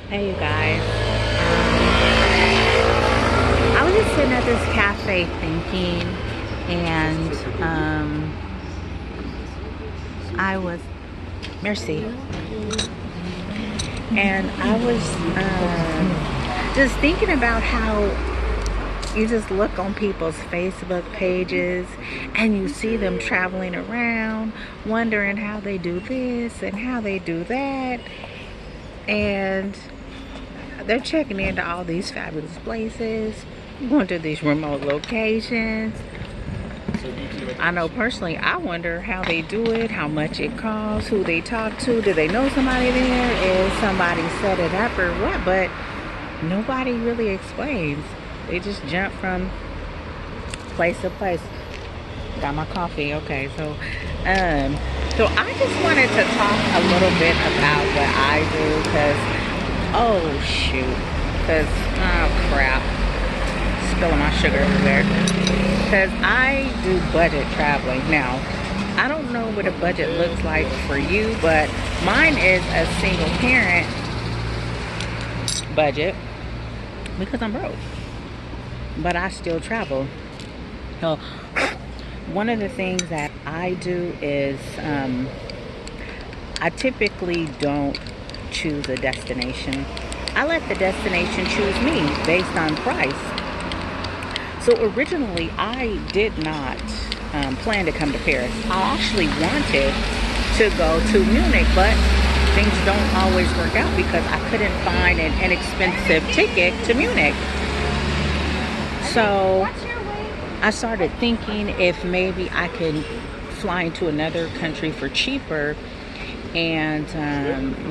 Hey, you guys. I was just sitting at this cafe thinking, and I was, merci, and I was just thinking about how you just look on people's Facebook pages and you see them traveling around, wondering how they do this and how they do that, and they're checking into all these fabulous places, going to these remote locations. I know personally, I wonder how they do it, how much it costs, who they talk to, do they know somebody there, is somebody set it up or what, but nobody really explains. They just jump from place to place. Got my coffee, okay, so I just wanted to talk a little bit about what I do, oh crap, spilling my sugar everywhere, because I do budget traveling. Now, I don't know what a budget looks like for you, but mine is a single parent budget because I'm broke, but I still travel. So one of the things that I do is I typically don't choose a destination. I let the destination choose me based on price. So originally I did not plan to come to Paris. I actually wanted to go to Munich, but things don't always work out because I couldn't find an inexpensive ticket to Munich. So I started thinking if maybe I could fly into another country for cheaper and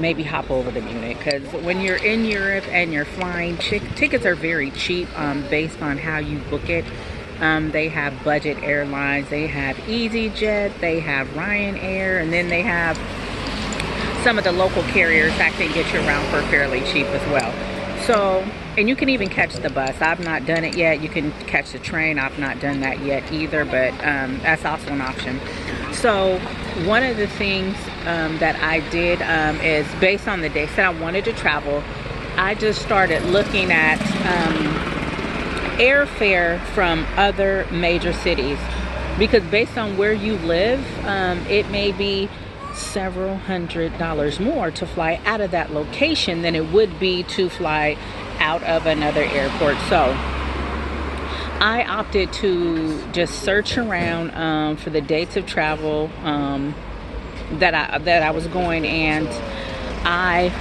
maybe hop over to Munich, because when you're in Europe and you're flying, tickets are very cheap based on how you book it. They have budget airlines, they have EasyJet, they have Ryanair, and then they have some of the local carriers that can get you around for fairly cheap as well. So, and you can even catch the bus. I've not done it yet. You can catch the train. I've not done that yet either, but that's also an option. So one of the things that I did is based on the dates that I wanted to travel, I just started looking at airfare from other major cities, because based on where you live, it may be several $100s more to fly out of that location than it would be to fly out of another airport. So I opted to just search around for the dates of travel that I was going, and I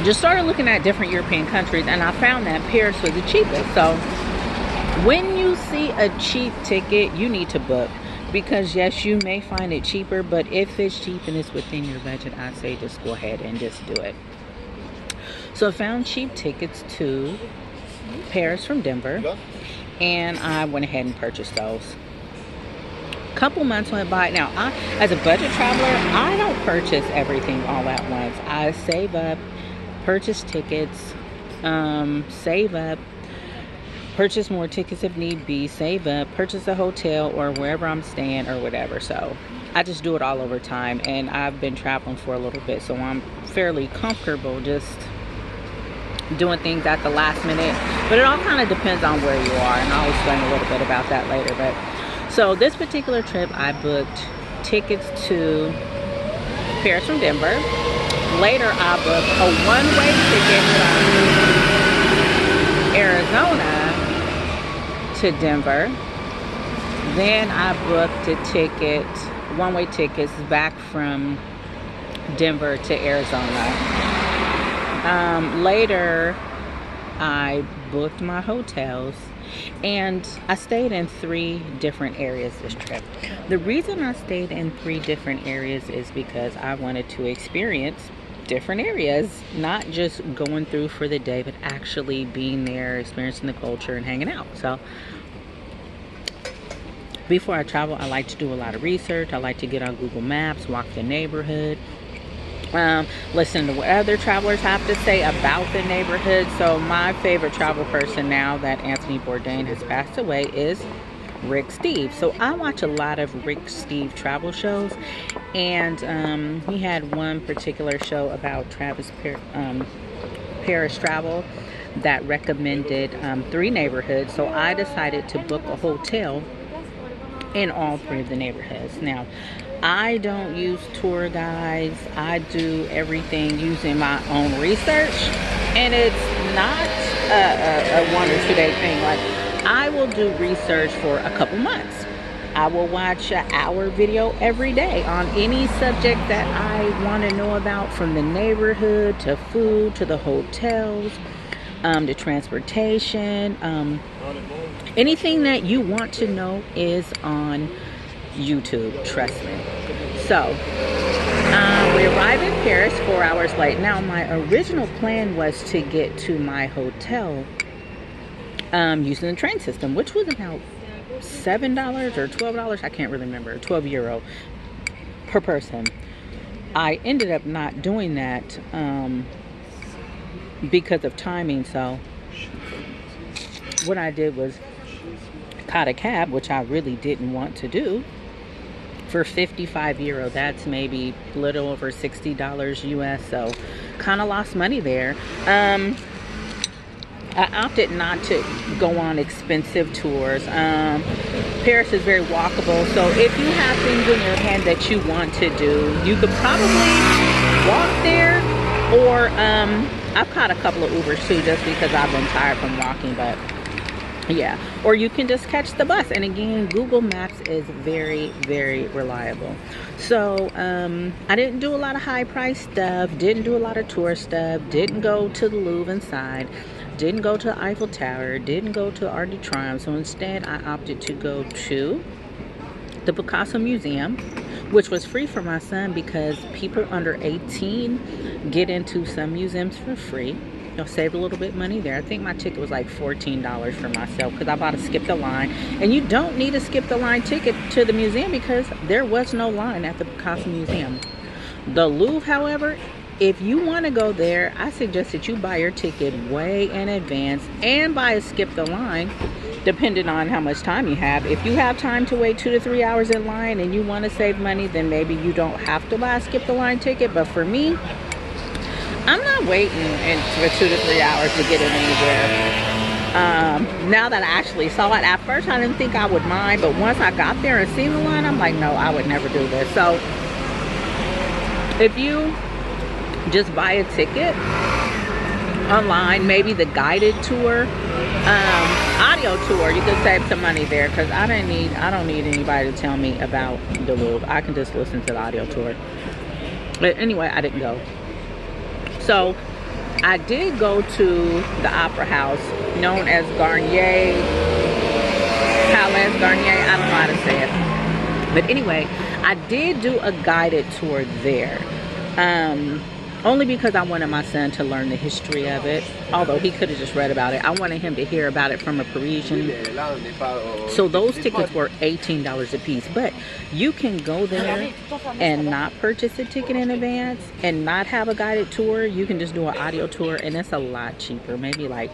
just started looking at different European countries, and I found that Paris was the cheapest. So when you see a cheap ticket, you need to book, because yes, you may find it cheaper, but if it's cheap and it's within your budget, I say just go ahead and just do it. So I found cheap tickets to Paris from Denver, and I went ahead and purchased those. A couple months went by. Now, as a budget traveler, I don't purchase everything all at once. I save up, purchase tickets, save up, purchase more tickets if need be, save up, purchase a hotel or wherever I'm staying or whatever. So I just do it all over time, and I've been traveling for a little bit, so I'm fairly comfortable just doing things at the last minute. But it all kind of depends on where you are, and I'll explain a little bit about that later. But so this particular trip, I booked tickets to Paris from Denver. Later, I booked a one-way ticket from Arizona to Denver. Then I booked a ticket, one-way tickets back from Denver to Arizona. Later, I booked my hotels, and I stayed in 3 different areas this trip. The reason I stayed in 3 different areas is because I wanted to experience different areas, not just going through for the day, but actually being there, experiencing the culture and hanging out. So before I travel, I like to do a lot of research. I like to get on Google Maps, walk the neighborhood, listen to what other travelers have to say about the neighborhood. So my favorite travel person, now that Anthony Bourdain has passed away, is Rick Steve. So I watch a lot of Rick Steve travel shows, and he had one particular show about Paris travel that recommended 3 neighborhoods. So I decided to book a hotel in all 3 of the neighborhoods. Now, I don't use tour guides. I do everything using my own research, and it's not a 1 or 2 day thing. Like, I will do research for a couple months. I will watch an hour video every day on any subject that I want to know about, from the neighborhood to food to the hotels, to transportation. Anything that you want to know is on YouTube, trust me. So we arrived in Paris 4 hours late. Now, my original plan was to get to my hotel using the train system, which was about $7 or $12, I can't really remember, 12 euro per person. I ended up not doing that because of timing. So what I did was caught a cab, which I really didn't want to do, for 55 euro. That's maybe a little over $60 US. So kind of lost money there. I opted not to go on expensive tours. Paris is very walkable, so if you have things in your hand that you want to do, you could probably walk there, or I've caught a couple of Ubers too, just because I've been tired from walking. But yeah, or you can just catch the bus, and again, Google Maps is very, very reliable. So I didn't do a lot of high price stuff, didn't do a lot of tour stuff, didn't go to the Louvre inside, didn't go to the Eiffel Tower, didn't go to Arc de Triomphe. So instead I opted to go to the Picasso Museum, which was free for my son, because people under 18 get into some museums for free. You'll save a little bit money there. I think my ticket was like $14 for myself, because I bought a skip the line. And you don't need a skip the line ticket to the museum, because there was no line at the Picasso Museum. The Louvre, however, if you want to go there, I suggest that you buy your ticket way in advance and buy a skip the line, depending on how much time you have. If you have time to wait 2 to 3 hours in line and you want to save money, then maybe you don't have to buy a skip the line ticket. But for me, I'm not waiting for 2 to 3 hours to get in anywhere. Now that I actually saw it, at first I didn't think I would mind, but once I got there and seen the line, I'm like, no, I would never do this. So if you just buy a ticket online, maybe the guided tour, audio tour, you can save some money there, because I don't need anybody to tell me about the Louvre. I can just listen to the audio tour. But anyway, I didn't go. So I did go to the Opera House, known as Garnier, Palais Garnier, I don't know how to say it. But anyway, I did do a guided tour there. Only because I wanted my son to learn the history of it, although he could have just read about it. I wanted him to hear about it from a Parisian. So those tickets were $18 a piece. But you can go there and not purchase a ticket in advance and not have a guided tour. You can just do an audio tour, and it's a lot cheaper, maybe like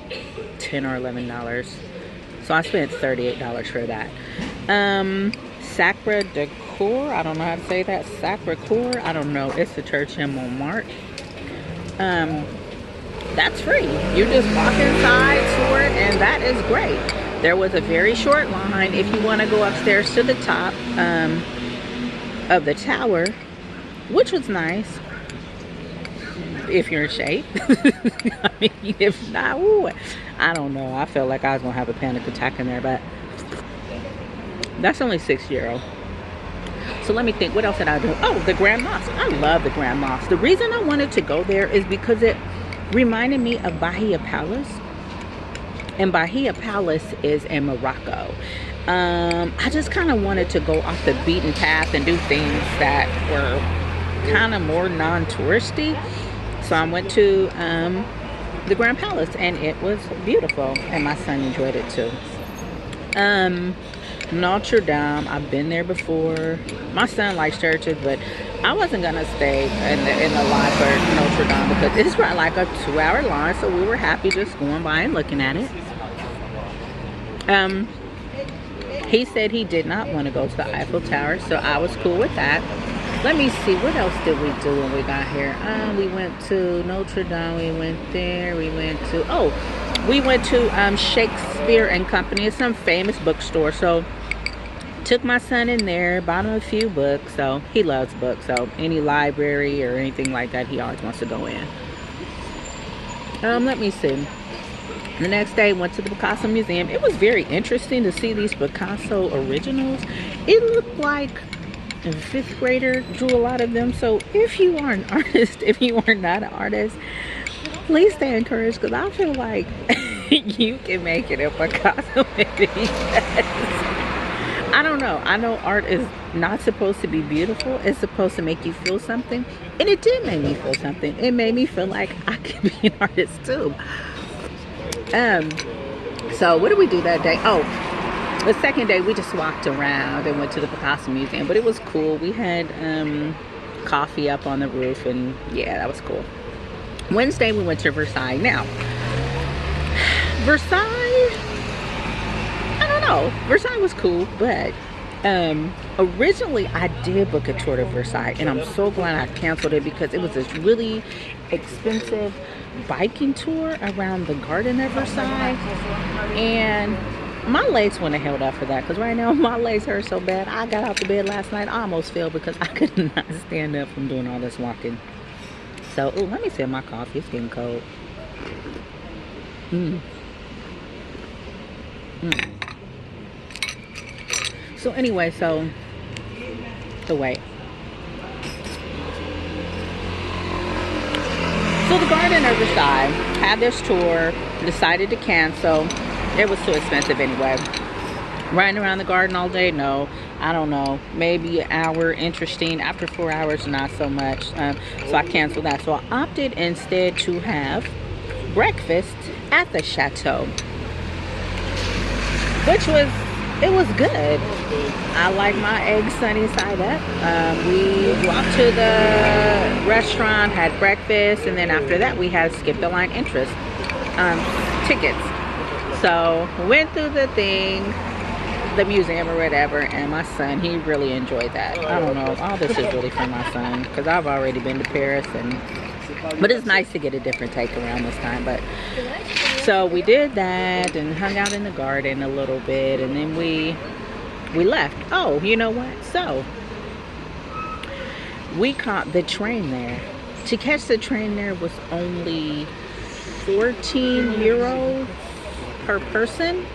$10 or $11. So I spent $38 for that. Sacre de Coeur, I don't know how to say that. Sacre Coeur, I don't know. It's the church in Montmartre. That's free. You just walk inside, tour it, and that is great. There was a very short line if you want to go upstairs to the top of the tower, which was nice if you're in shape. I mean, if not, ooh, I don't know. I felt like I was gonna have a panic attack in there, but that's only €6. So let me think, what else did I do? Oh, the Grand Mosque. I love the Grand Mosque. The reason I wanted to go there is because it reminded me of Bahia Palace. And Bahia Palace is in Morocco. I just kind of wanted to go off the beaten path and do things that were kind of more non-touristy. So I went to the Grand Palace, and it was beautiful. And my son enjoyed it too. Notre Dame, I've been there before. My son likes churches, but I wasn't gonna stay in the line for Notre Dame because it's right like a 2-hour line, so we were happy just going by and looking at it. He said he did not want to go to the Eiffel Tower, so I was cool with that. Let me see, what else did we do when we got here? We went to Notre Dame, we went there, we went to Shakespeare and Company. It's some famous bookstore. So took my son in there, bought him a few books. So he loves books. So any library or anything like that, he always wants to go in. Let me see. The next day, went to the Picasso Museum. It was very interesting to see these Picasso originals. It looked like a 5th grader drew a lot of them. So if you are an artist, if you are not an artist, please stay encouraged, because I feel like you can make it if Picasso made it. I don't know. I know art is not supposed to be beautiful. It's supposed to make you feel something. And it did make me feel something. It made me feel like I could be an artist too. So what did we do that day? Oh, the second day we just walked around and went to the Picasso Museum, but it was cool. We had coffee up on the roof, and yeah, that was cool. Wednesday we went to Versailles. Now, Versailles, I don't know. Versailles was cool, but originally I did book a tour to Versailles, and I'm so glad I canceled it, because it was this really expensive biking tour around the garden at Versailles, and my legs wouldn't have held up for that, because right now my legs hurt so bad. I got out the bed last night, I almost fell because I could not stand up from doing all this walking. So, ooh, let me sip my coffee. It's getting cold. So anyway, so the wait. So the Garden of Versailles had this tour, decided to cancel. It was too expensive anyway. Riding around the garden all day? No. I don't know. Maybe an hour, interesting. After 4 hours, not so much. So I canceled that. So I opted instead to have breakfast at the chateau, which was, it was good. I like my eggs sunny side up. We walked to the restaurant, had breakfast, and then after that we had skip the line interest tickets. So went through the thing, the museum or whatever, and my son, he really enjoyed that. I don't know, all this is really for my son, because I've already been to Paris, but it's nice to get a different take around this time. But so we did that and hung out in the garden a little bit, and then we left. Oh, you know what? So we caught the train there. To catch the train there was only 14 euros per person.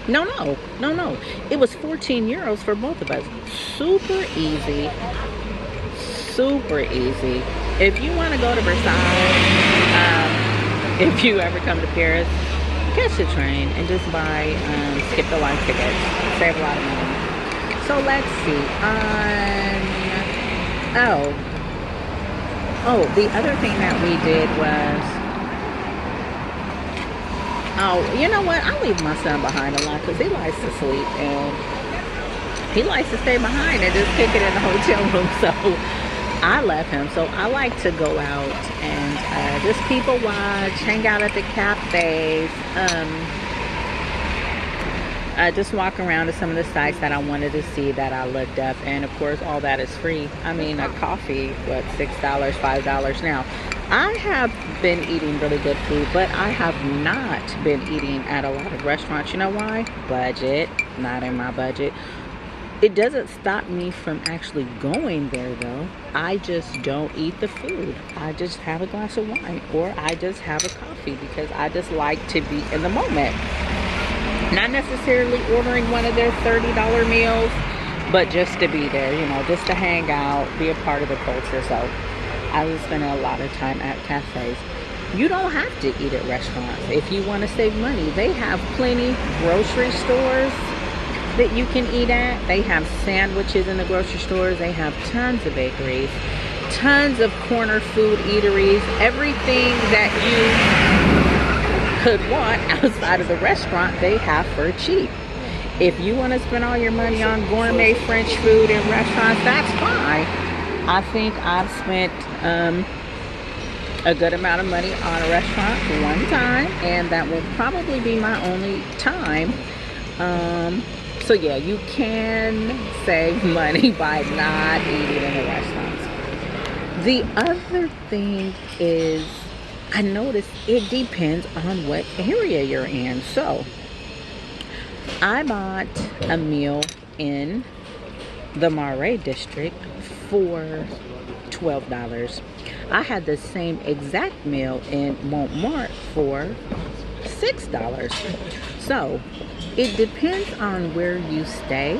No. It was 14 euros for both of us. Super easy. Super easy. If you want to go to Versailles, if you ever come to Paris, catch the train and just buy skip the line tickets. Save a lot of money. So let's see. The other thing that we did was, you know what? I leave my son behind a lot because he likes to sleep, and he likes to stay behind and just kick it in the hotel room. So I left him. So I like to go out and just people watch, hang out at the cafes, just walk around to some of the sites that I wanted to see that I looked up. And of course, all that is free. I mean, a coffee, what, $6, $5 now. I have been eating really good food, but I have not been eating at a lot of restaurants. You know why? Budget. Not in my budget. It doesn't stop me from actually going there though. I just don't eat the food. I just have a glass of wine, or I just have a coffee, because I just like to be in the moment. Not necessarily ordering one of their $30 meals, but just to be there, you know, just to hang out, be a part of the culture. So I was spending a lot of time at cafes. You don't have to eat at restaurants. If you want to save money, they have plenty grocery stores that you can eat at. They have sandwiches in the grocery stores. They have tons of bakeries, tons of corner food eateries, everything that you could want outside of the restaurant, they have for cheap. If you want to spend all your money on gourmet French food in restaurants, that's fine. I think I've spent a good amount of money on a restaurant one time, and that will probably be my only time So yeah, you can save money by not eating in the restaurants. The other thing is, I noticed it depends on what area you're in. So I bought a meal in the Marais district for $12. I had the same exact meal in Montmartre for $6. So it depends on where you stay,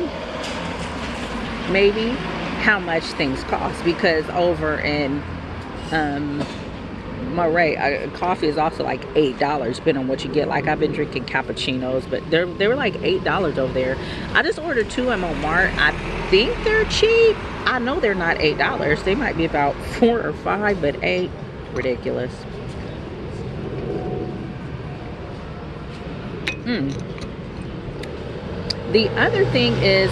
maybe how much things cost, because over in Marais, coffee is also like $8, depending on what you get. Like, I've been drinking cappuccinos, but they were like $8 over there. I just ordered 2 at Montmartre. I think they're cheap. I know they're not $8. They might be about 4 or 5, but 8, ridiculous. The other thing is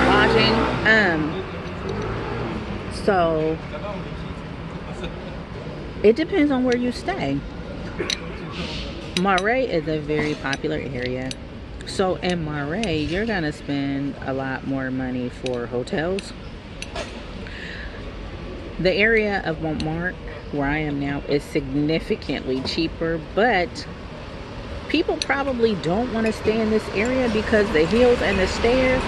lodging. So it depends on where you stay. Marais is a very popular area. So in Marais, you're gonna spend a lot more money for hotels. The area of Montmartre, where I am now, is significantly cheaper, but people probably don't want to stay in this area because the hills and the stairs,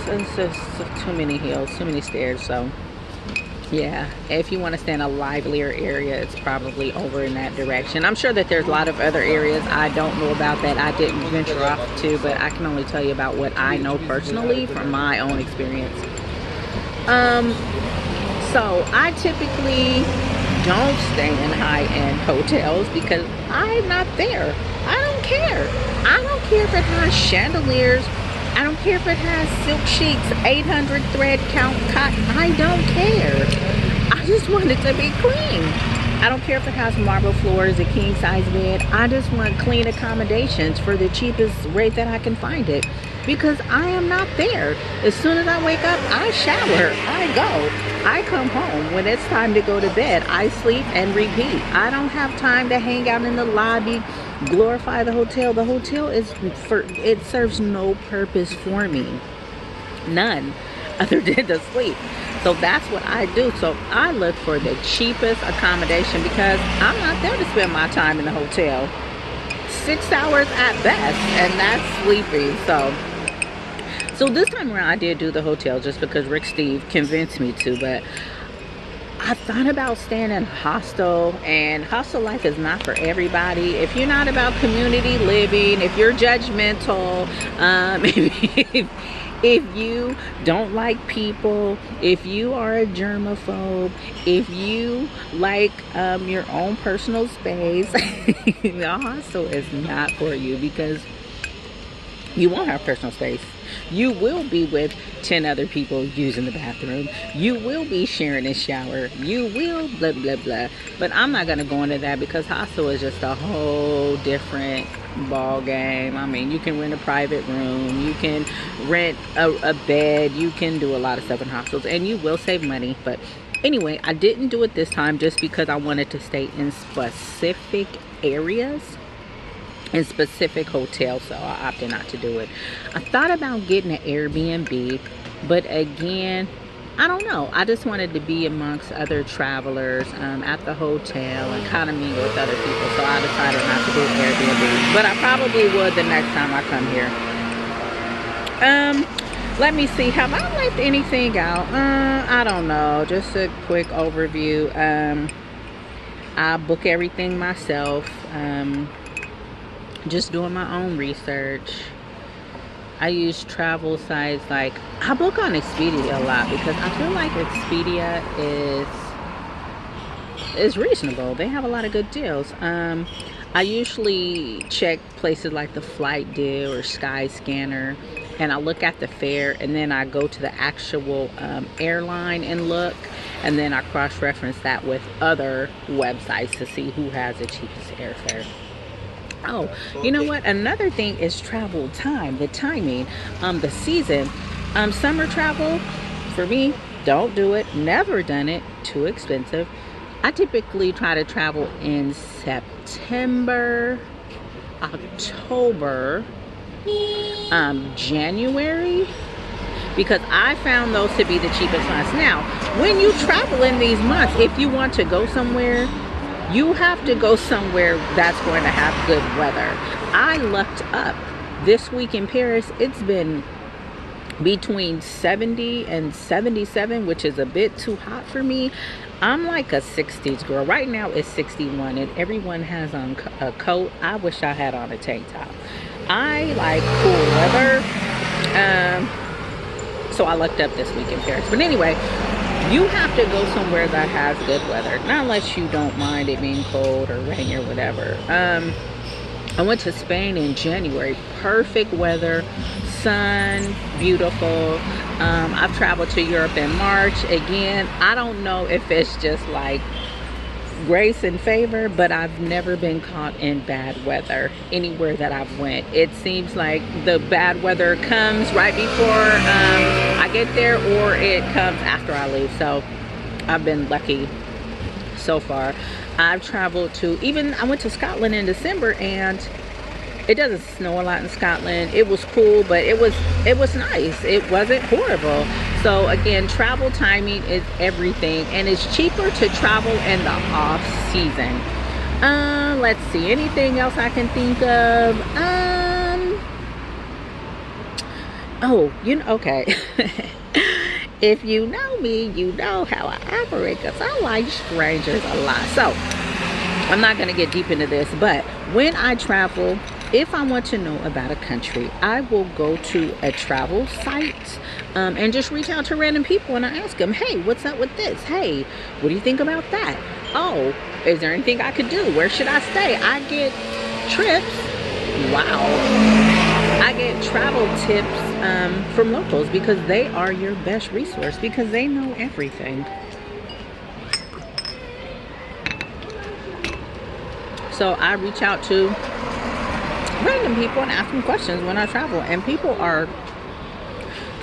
it's just too many hills, too many stairs. So yeah, if you want to stay in a livelier area, it's probably over in that direction. I'm sure that there's a lot of other areas I don't know about that I didn't venture off to, but I can only tell you about what I know personally from my own experience. So I typically don't stay in high-end hotels because I'm not there. I don't care. I don't care if it has chandeliers. I don't care if it has silk sheets, 800 thread count cotton. I don't care. I just want it to be clean. I don't care if it has marble floors, a king size bed. I just want clean accommodations for the cheapest rate that I can find it, because I am not there. As soon as I wake up, I shower, I go, I come home. When it's time to go to bed, I sleep and repeat. I don't have time to hang out in the lobby, glorify the hotel. The hotel it serves no purpose for me, none, other than to sleep. So that's what I do. So I look for the cheapest accommodation because I'm not there to spend my time in the hotel. 6 hours at best, and that's sleeping. So this time around I did do the hotel just because Rick Steve convinced me to, but I thought about staying in a hostel, and hostel life is not for everybody. If you're not about community living, if you're judgmental, if you don't like people, if you are a germaphobe, if you like your own personal space, the hostel is not for you, because you won't have personal space. You will be with 10 other people using the bathroom. You will be sharing a shower. You will blah, blah, blah. But I'm not going to go into that because hostel is just a whole different ball game. I mean, you can rent a private room. You can rent a bed. You can do a lot of stuff in hostels, and you will save money. But anyway, I didn't do it this time just because I wanted to stay in specific areas, in specific hotels, so I opted not to do it. I thought about getting an Airbnb, but again, I don't know. I just wanted to be amongst other travelers at the hotel and kind of mingle with other people, so I decided not to do an Airbnb. But I probably would the next time I come here. Let me see. Have I left anything out? I don't know. Just a quick overview. I book everything myself. Just doing my own research. I use travel sites like, I book on Expedia a lot because I feel like Expedia is reasonable. They have a lot of good deals. I usually check places like the Flight Deal or Skyscanner, and I look at the fare, and then I go to the actual airline and look, and then I cross-reference that with other websites to see who has the cheapest airfare. Oh, you know what? Another thing is travel time, the timing, the season. Summer travel, for me, don't do it. Never done it. Too expensive. I typically try to travel in September, October, January, because I found those to be the cheapest months. Now, when you travel in these months, if you want to go somewhere, you have to go somewhere that's going to have good weather. I lucked up. This week in Paris, it's been between 70 and 77, which is a bit too hot for me. I'm like a 60s girl. Right now it's 61 and everyone has on a coat. I wish I had on a tank top. I like cool weather. So I lucked up this week in Paris. But anyway, you have to go somewhere that has good weather. Not unless you don't mind it being cold or rainy or whatever. I went to Spain in January. Perfect weather, sun, beautiful. I've traveled to Europe in March. Again, I don't know if it's just like grace and favor, but I've never been caught in bad weather anywhere that I've went. It seems like the bad weather comes right before I get there, or it comes after I leave. So I've been lucky so far. I've traveled to, I went to Scotland in December, and it doesn't snow a lot in Scotland. It was cool, but it was nice. It wasn't horrible. So again, travel timing is everything, and it's cheaper to travel in the off season. Let's see, anything else I can think of? Oh, okay. If you know me, you know how I operate, because I like strangers a lot. So I'm not going to get deep into this, but when I travel, if I want to know about a country, I will go to a travel site and just reach out to random people, and I ask them, hey, what's up with this? Hey, what do you think about that? Oh, is there anything I could do? Where should I stay? I get trips. Wow. I get travel tips from locals, because they are your best resource, because they know everything. So I reach out to random people and ask them questions when I travel, and people are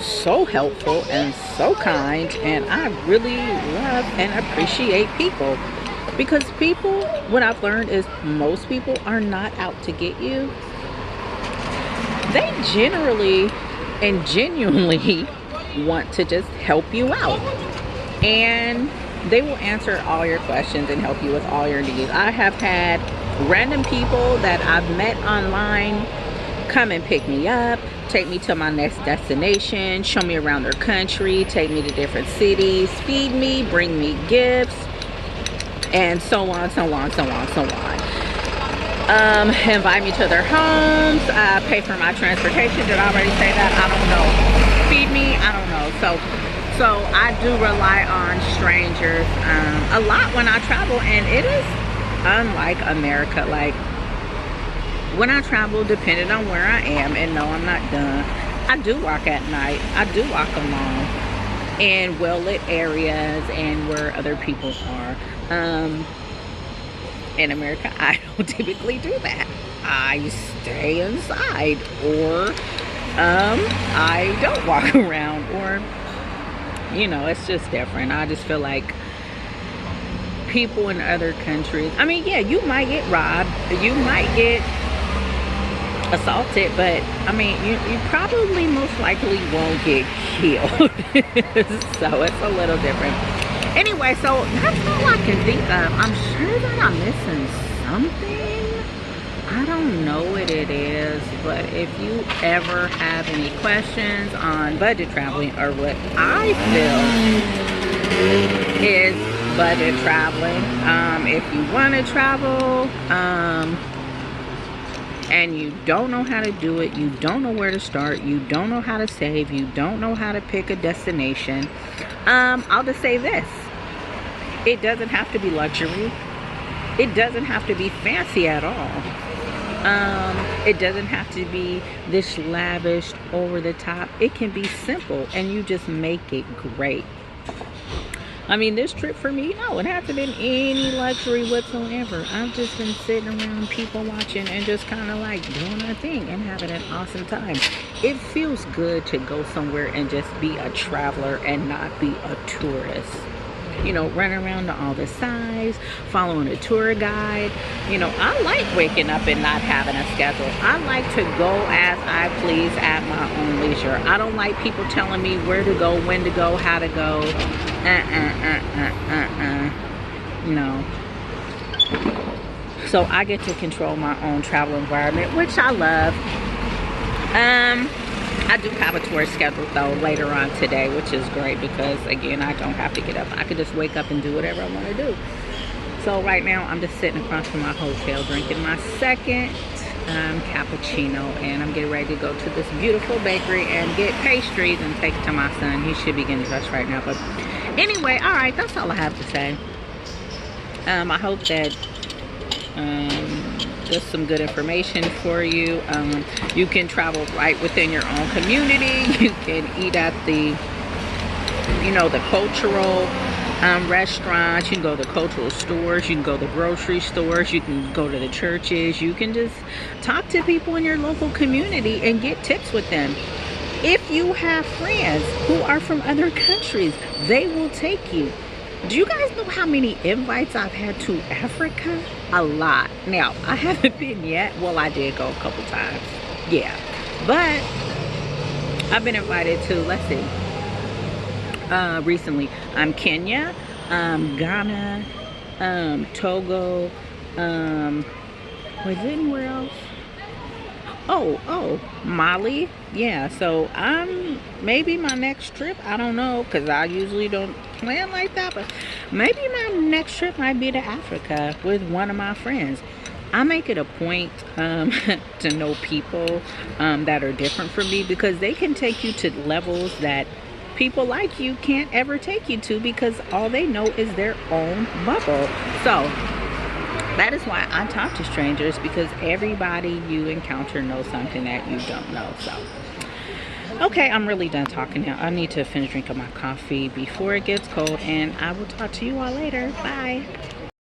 so helpful and so kind, and I really love and appreciate people, because people, what I've learned is most people are not out to get you. They generally and genuinely want to just help you out, and they will answer all your questions and help you with all your needs. I have had random people that I've met online come and pick me up, take me to my next destination, show me around their country, take me to different cities, feed me, bring me gifts, and so on, so on, so on, so on. Invite me to their homes, pay for my transportation. Did I already say that? I don't know. Feed me? I don't know. So I do rely on strangers a lot when I travel, and it is unlike America. Like, when I travel, depending on where I am, and no, I'm not done, I do walk at night. I do walk alone in well-lit areas and where other people are. In America, I don't typically do that. I stay inside, or I don't walk around, or it's just different. I just feel like people in other countries, I mean, yeah, you might get robbed, you might get assaulted, but I mean, you probably most likely won't get killed. So it's a little different. Anyway, so that's all I can think of. I'm sure that I'm missing something. I don't know what it is, but if you ever have any questions on budget traveling, or what I feel is budget traveling, if you want to travel and you don't know how to do it, you don't know where to start, you don't know how to save, you don't know how to pick a destination, I'll just say this: it doesn't have to be luxury, it doesn't have to be fancy at all, it doesn't have to be this lavish, over the top. It can be simple, and you just make it great. I mean, this trip for me, no, it hasn't been any luxury whatsoever. I've just been sitting around, people watching, and just kind of like doing our thing and having an awesome time. It feels good to go somewhere and just be a traveler and not be a tourist. you know, running around to all the sites, following a tour guide. You know, I like waking up and not having a schedule. I like to go as I please at my own leisure. I don't like people telling me where to go, when to go, how to go. No. So I get to control my own travel environment, which I love. I do have a tour scheduled though later on today, which is great because again, I don't have to get up. I could just wake up and do whatever I want to do. So right now I'm just sitting across from my hotel drinking my second cappuccino, and I'm getting ready to go to this beautiful bakery and get pastries and take it to my son. He should be getting dressed right now, but anyway, all right, that's all I have to say. I hope that just some good information for you. You can travel right within your own community. You can eat at the, you know, the cultural restaurants. You can go to cultural stores. You can go to grocery stores. You can go to the churches. You can just talk to people in your local community and get tips with them. If you have friends who are from other countries, they will take you. Do you guys know how many invites I've had to Africa? A lot. Now, I haven't been yet. Well, I did go a couple times. Yeah. But I've been invited to, let's see, recently, Kenya, Ghana, Togo, was it anywhere else? Oh, Mali. Yeah, so maybe my next trip, I don't know, because I usually don't plan like that, but maybe my next trip might be to Africa with one of my friends. I make it a point to know people that are different from me, because they can take you to levels that people like you can't ever take you to, because all they know is their own bubble. So that is why I talk to strangers, because everybody you encounter knows something that you don't know. So, okay, I'm really done talking now. I need to finish drinking my coffee before it gets cold, and I will talk to you all later. Bye.